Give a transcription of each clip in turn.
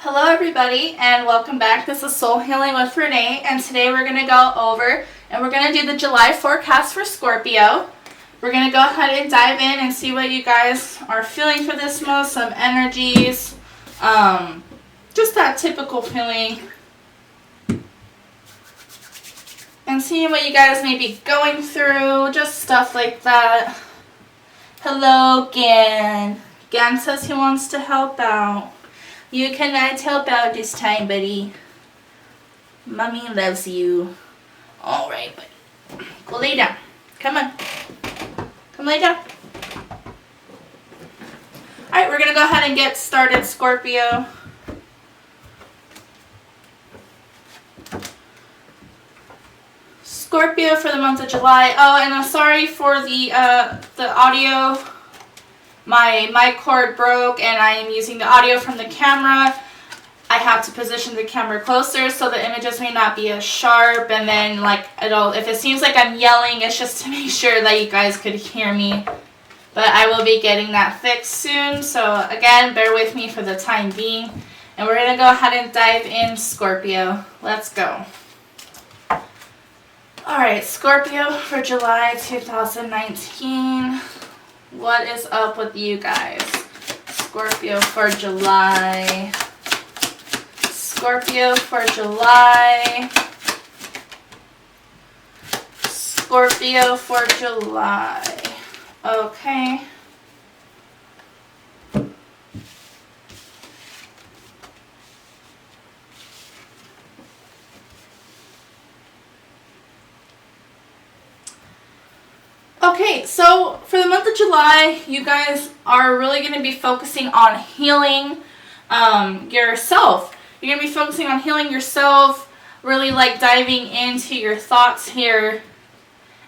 Hello everybody and welcome back. This is Soul Healing with Renee, and today we're going to go over and we're going to do the July forecast for Scorpio. We're going to go ahead and dive in and see what you guys are feeling for this month, some energies, just that typical feeling, and seeing what you guys may be going through, just stuff like that. Hello, Gan. Gan says he wants to help out. You cannot help out this time, buddy. Mommy loves you. Alright, buddy. Go lay down. Come on. Come lay down. Alright, we're going to go ahead and get started, Scorpio. Scorpio for the month of July. Oh, and I'm sorry for the audio. My mic cord broke and I am using the audio from the camera. I have to position the camera closer so the images may not be as sharp, and then if it seems like I'm yelling, it's just to make sure that you guys could hear me. But I will be getting that fixed soon, so again, bear with me for the time being. And we're going to go ahead and dive in, Scorpio. Let's go. Alright, Scorpio for July 2019. What is up with you guys? Scorpio for July. Scorpio for July. Scorpio for July. Okay. Okay, so for the month of July, you guys are really going to be focusing on healing yourself. You're going to be focusing on healing yourself, really diving into your thoughts here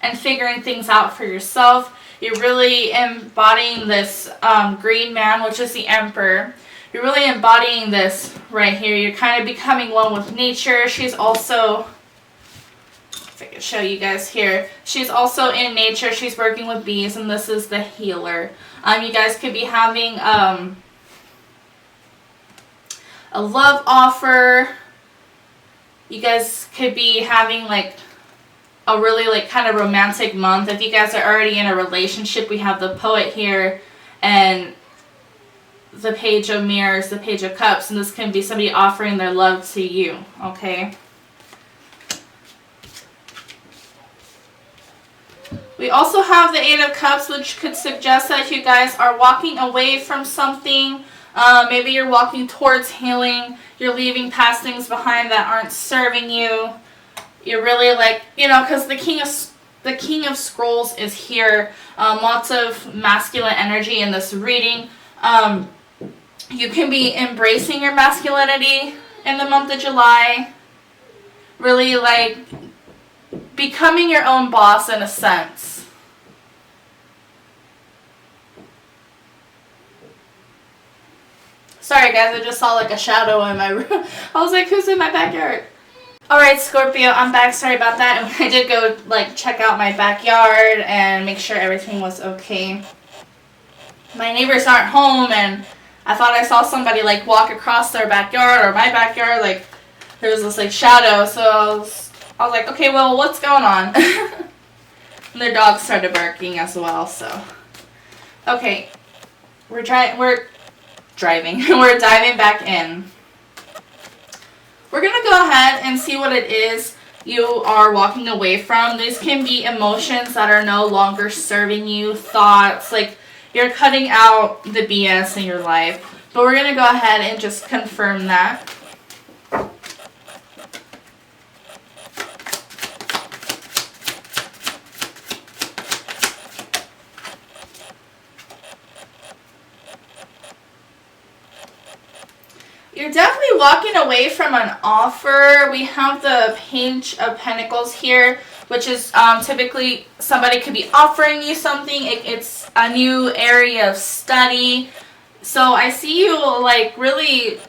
and figuring things out for yourself. You're really embodying this green man, which is the Emperor. You're really embodying this right here. You're kind of becoming one with nature. She's also... if I can show you guys here. She's also in nature. She's working with bees, and this is the healer. You guys could be having a love offer. You guys could be having a really kind of romantic month. If you guys are already in a relationship, we have the Poet here and the Page of Mirrors, the Page of Cups, and this can be somebody offering their love to you, okay? We also have the Eight of Cups, which could suggest that you guys are walking away from something. Maybe you're walking towards healing. You're leaving past things behind that aren't serving you. You're really because the King of Scrolls is here. Lots of masculine energy in this reading. You can be embracing your masculinity in the month of July. Really becoming your own boss in a sense. Sorry guys, I just saw a shadow in my room. I was like, who's in my backyard? Alright, Scorpio, I'm back. Sorry about that. I did go check out my backyard and make sure everything was okay. My neighbors aren't home, and I thought I saw somebody walk across their backyard or my backyard. There was this shadow, so I was like, okay, well, what's going on? And their dog started barking as well, so. Okay, we're driving. We're diving back in. We're going to go ahead and see what it is you are walking away from. These can be emotions that are no longer serving you, thoughts, you're cutting out the BS in your life. But we're going to go ahead and just confirm that. You're definitely walking away from an offer. We have the Page of Pentacles here, which is typically somebody could be offering you something. It's a new area of study. So I see you really,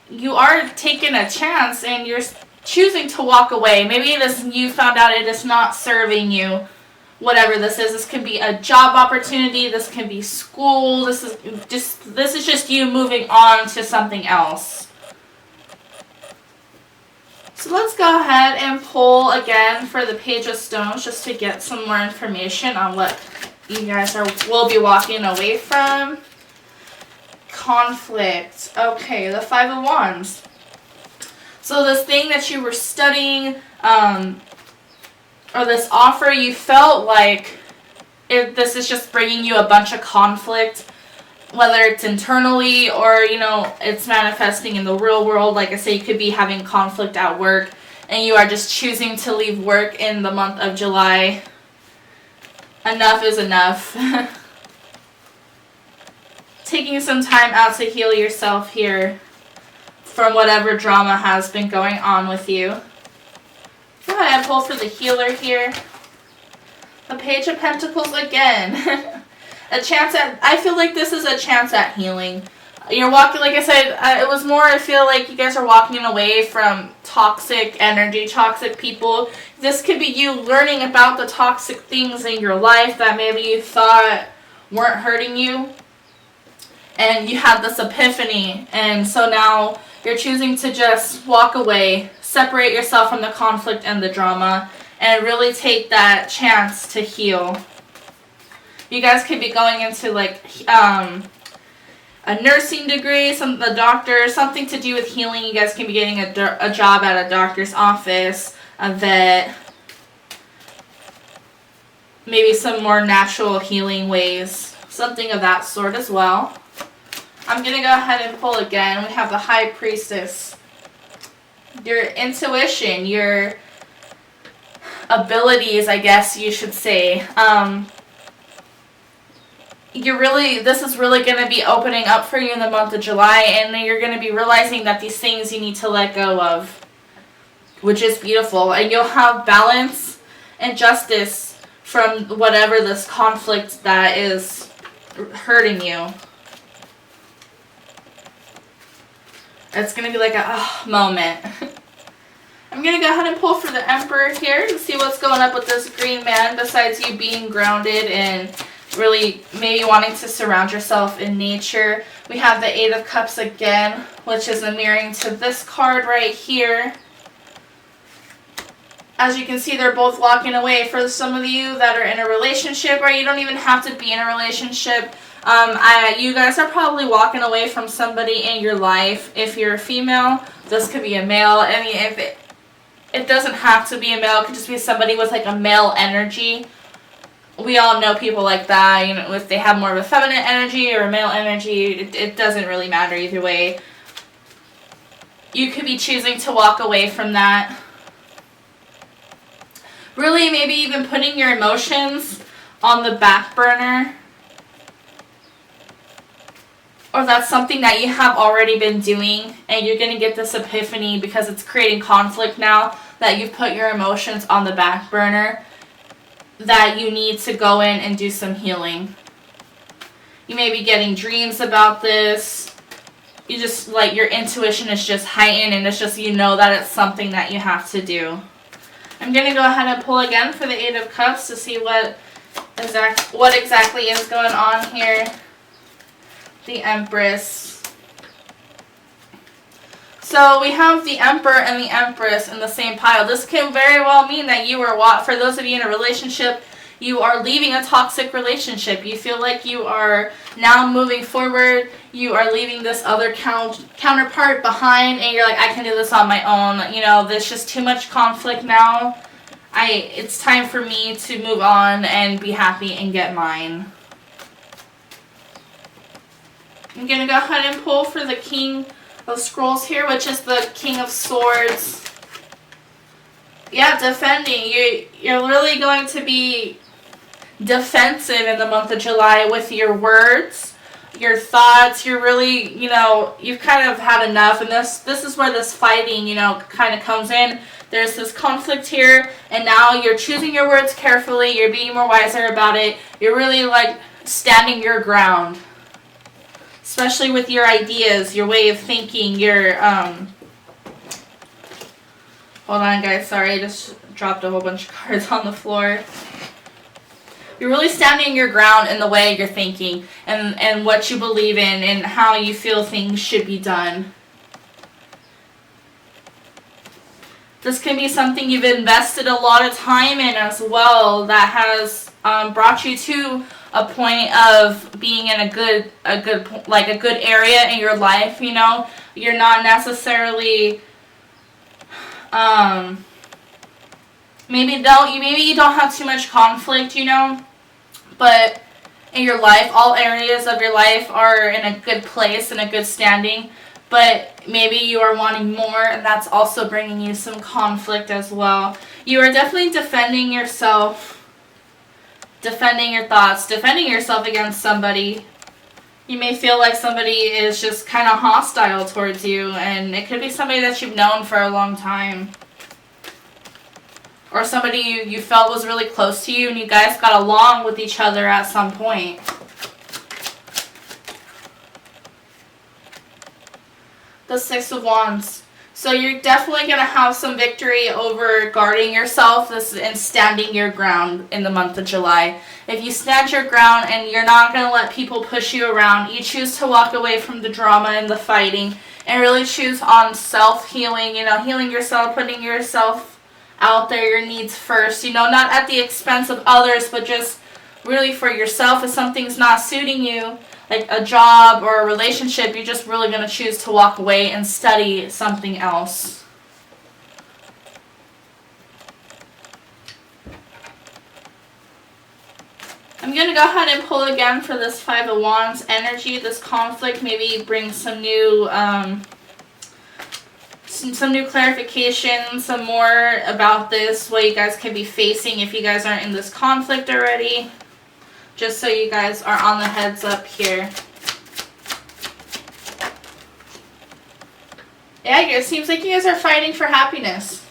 you are taking a chance and you're choosing to walk away. Maybe you found out it is not serving you. whatever this is. This can be a job opportunity. This can be school. This is just you moving on to something else. So let's go ahead and pull again for the Page of Stones just to get some more information on what you guys will be walking away from. Conflict. Okay, the Five of Wands. So this thing that you were studying, or this offer, you felt like this is just bringing you a bunch of conflict, whether it's internally or, you know, it's manifesting in the real world. Like I say, you could be having conflict at work and you are just choosing to leave work in the month of July. Enough is enough. Taking some time out to heal yourself here from whatever drama has been going on with you. Go ahead and pull for the healer here. The Page of Pentacles again. A chance at, I feel like this is a chance at healing. You're walking, like I said, it was more, I feel like you guys are walking away from toxic energy, toxic people. This could be you learning about the toxic things in your life that maybe you thought weren't hurting you. And you had this epiphany, and so now you're choosing to just walk away, separate yourself from the conflict and the drama, and really take that chance to heal. You guys could be going into like a nursing degree, the doctor, something to do with healing. You guys can be getting a job at a doctor's office, a vet, maybe some more natural healing ways, something of that sort as well. I'm going to go ahead and pull again. We have the High Priestess. Your intuition, your abilities, I guess you should say. This is really going to be opening up for you in the month of July, and you're going to be realizing that these things you need to let go of, which is beautiful. And you'll have balance and justice from whatever this conflict that is hurting you. It's going to be like a moment. I'm going to go ahead and pull for the Emperor here to see what's going up with this green man, besides you being grounded and really maybe wanting to surround yourself in nature. We have the Eight of Cups again, which is a mirroring to this card right here. As you can see, they're both walking away. For some of you that are in a relationship, or you don't even have to be in a relationship, you guys are probably walking away from somebody in your life. If you're a female, this could be a male. I mean, if it doesn't have to be a male, it could just be somebody with like a male energy. We all know people like that. You know, if they have more of a feminine energy or a male energy, it doesn't really matter either way. You could be choosing to walk away from that. Really, maybe even putting your emotions on the back burner. Or that's something that you have already been doing, and you're going to get this epiphany because it's creating conflict now that you've put your emotions on the back burner, that you need to go in and do some healing. You may be getting dreams about this. You just, like, your intuition is just heightened, and it's just, you know that it's something that you have to do. I'm going to go ahead and pull again for the Eight of Cups to see what exactly is going on here. The Empress. So we have the Emperor and the Empress in the same pile. This can very well mean that you are, for those of you in a relationship, you are leaving a toxic relationship. You feel like you are now moving forward. You are leaving this other counterpart behind, and you're like, I can do this on my own. You know, there's just too much conflict now. It's time for me to move on and be happy and get mine. I'm going to go ahead and pull for the King of Scrolls here, which is the King of Swords. Yeah, defending. You're really going to be defensive in the month of July with your words, your thoughts. You're really, you know, you've kind of had enough, and this is where this fighting, you know, kind of comes in. There's this conflict here, and now you're choosing your words carefully. You're being more wiser about it. You're really, like, standing your ground. Especially with your ideas, your way of thinking, your, hold on guys, sorry, I just dropped a whole bunch of cards on the floor. You're really standing your ground in the way you're thinking, and what you believe in, and how you feel things should be done. This can be something you've invested a lot of time in as well, that has brought you to a point of being in a good area in your life. You know, you're not necessarily maybe you don't have too much conflict, you know, but in your life, all areas of your life are in a good place, in a good standing, but maybe you are wanting more, and that's also bringing you some conflict as well. You are definitely defending yourself, defending your thoughts, defending yourself against somebody. You may feel like somebody is just kind of hostile towards you, and it could be somebody that you've known for a long time. Or somebody you felt was really close to you and you guys got along with each other at some point. The Six of Wands. So you're definitely going to have some victory over guarding yourself and standing your ground in the month of July. If you stand your ground and you're not going to let people push you around, you choose to walk away from the drama and the fighting and really choose on self-healing, you know, healing yourself, putting yourself out there, your needs first, you know, not at the expense of others, but just really for yourself. If something's not suiting you, like a job or a relationship, you're just really going to choose to walk away and study something else. I'm going to go ahead and pull again for this Five of Wands energy. This conflict maybe brings some new clarification, some more about this, what you guys could be facing if you guys aren't in this conflict already. Just so you guys are on the heads up here. Yeah, it seems like you guys are fighting for happiness.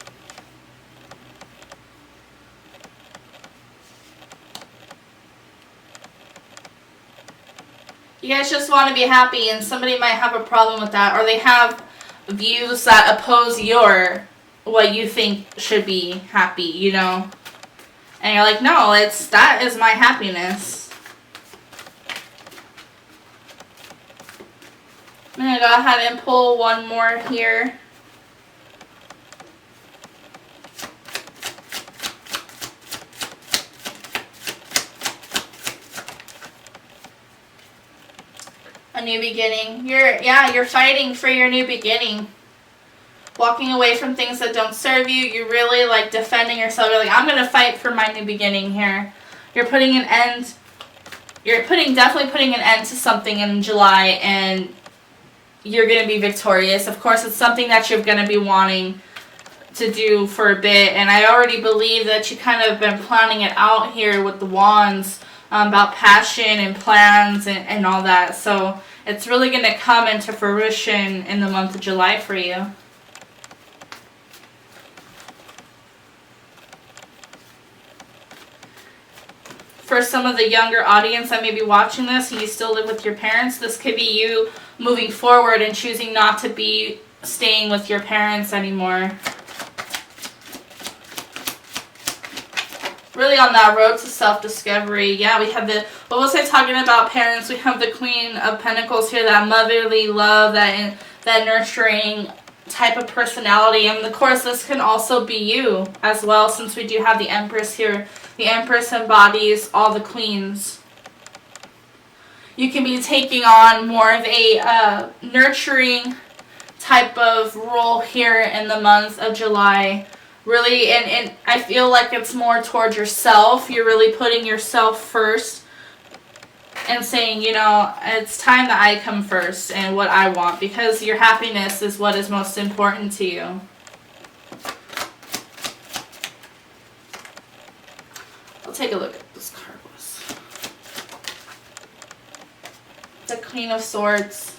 You guys just want to be happy, and somebody might have a problem with that, or they have views that oppose what you think should be happy, you know. And you're like, no, that is my happiness. I'm going to go ahead and pull one more here. A new beginning. You're fighting for your new beginning. Walking away from things that don't serve you. You're really like defending yourself. You're like, I'm going to fight for my new beginning here. You're putting an end. Definitely putting an end to something in July, and you're going to be victorious. Of course, it's something that you're going to be wanting to do for a bit, and I already believe that you kind of been planning it out here with the wands, about passion and plans and all that. So it's really going to come into fruition in the month of July for you. For some of the younger audience that may be watching this and you still live with your parents, this could be you moving forward and choosing not to be staying with your parents anymore. Really on that road to self-discovery. Yeah, we have what was I talking about parents? We have the Queen of Pentacles here, that motherly love, that nurturing type of personality. And of course, this can also be you as well, since we do have the Empress here. The Empress embodies all the queens. You can be taking on more of a nurturing type of role here in the month of July. Really, and I feel like it's more towards yourself. You're really putting yourself first and saying, you know, it's time that I come first and what I want, because your happiness is what is most important to you. I'll take a look at this card was. The Queen of Swords.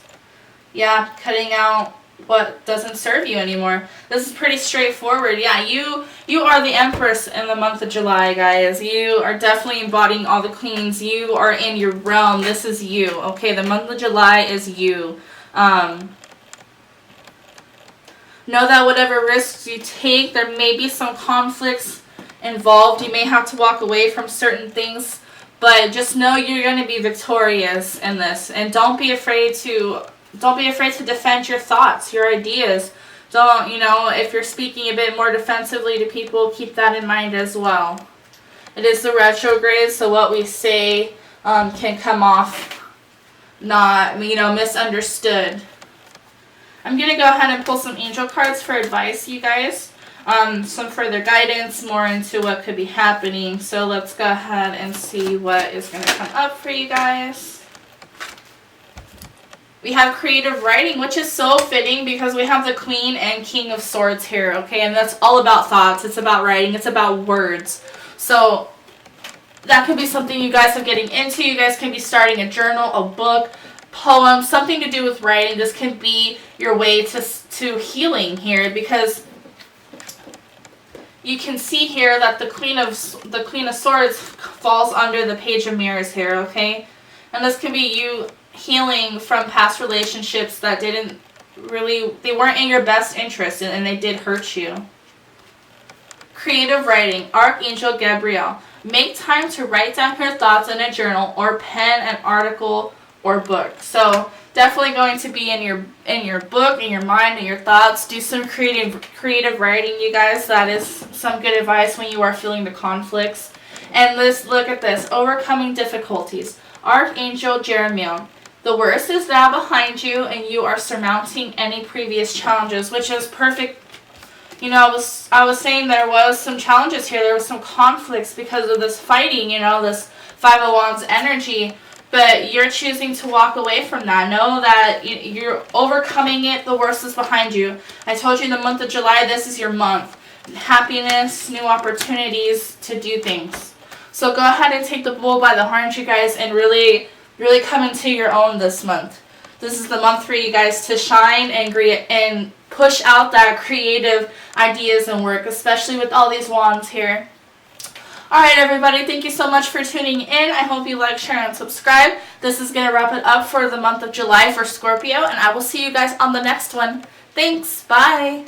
Yeah, cutting out what doesn't serve you anymore. This is pretty straightforward. Yeah, you are the Empress in the month of July, guys. You are definitely embodying all the queens. You are in your realm. This is you. Okay, the month of July is you. Know that whatever risks you take, there may be some conflicts involved. You may have to walk away from certain things, but just know you're going to be victorious in this. And don't be afraid to defend your thoughts, your ideas. Don't, you know, if you're speaking a bit more defensively to people, keep that in mind as well. It is the retrograde, so what we say can come off not, you know, misunderstood. I'm going to go ahead and pull some angel cards for advice, you guys. Some further guidance, more into what could be happening. So let's go ahead and see what is going to come up for you guys. We have creative writing, which is so fitting because we have the Queen and King of Swords here, okay? And that's all about thoughts. It's about writing. It's about words. So that could be something you guys are getting into. You guys can be starting a journal, a book, poem, something to do with writing. This can be your way to healing here, because you can see here that the Queen of Swords falls under the Page of Mirrors here, okay? And this can be you healing from past relationships that didn't really, they weren't in your best interest, and they did hurt you. Creative writing, Archangel Gabriel. Make time to write down your thoughts in a journal or pen an article or book. So definitely going to be in your book, in your mind, in your thoughts. Do some creative writing, you guys. That is some good advice when you are feeling the conflicts. And let's look at this. Overcoming difficulties. Archangel Jeremiah. The worst is now behind you, and you are surmounting any previous challenges, which is perfect. You know, I was saying there was some challenges here. There was some conflicts because of this fighting, you know, this Five of Wands energy. But you're choosing to walk away from that. Know that you're overcoming it. The worst is behind you. I told you in the month of July, this is your month. Happiness, new opportunities to do things. So go ahead and take the bull by the horns, you guys, and really come into your own this month. This is the month for you guys to shine and push out that creative ideas and work, especially with all these wands here. Alright everybody, thank you so much for tuning in. I hope you like, share, and subscribe. This is going to wrap it up for the month of July for Scorpio, and I will see you guys on the next one. Thanks, bye!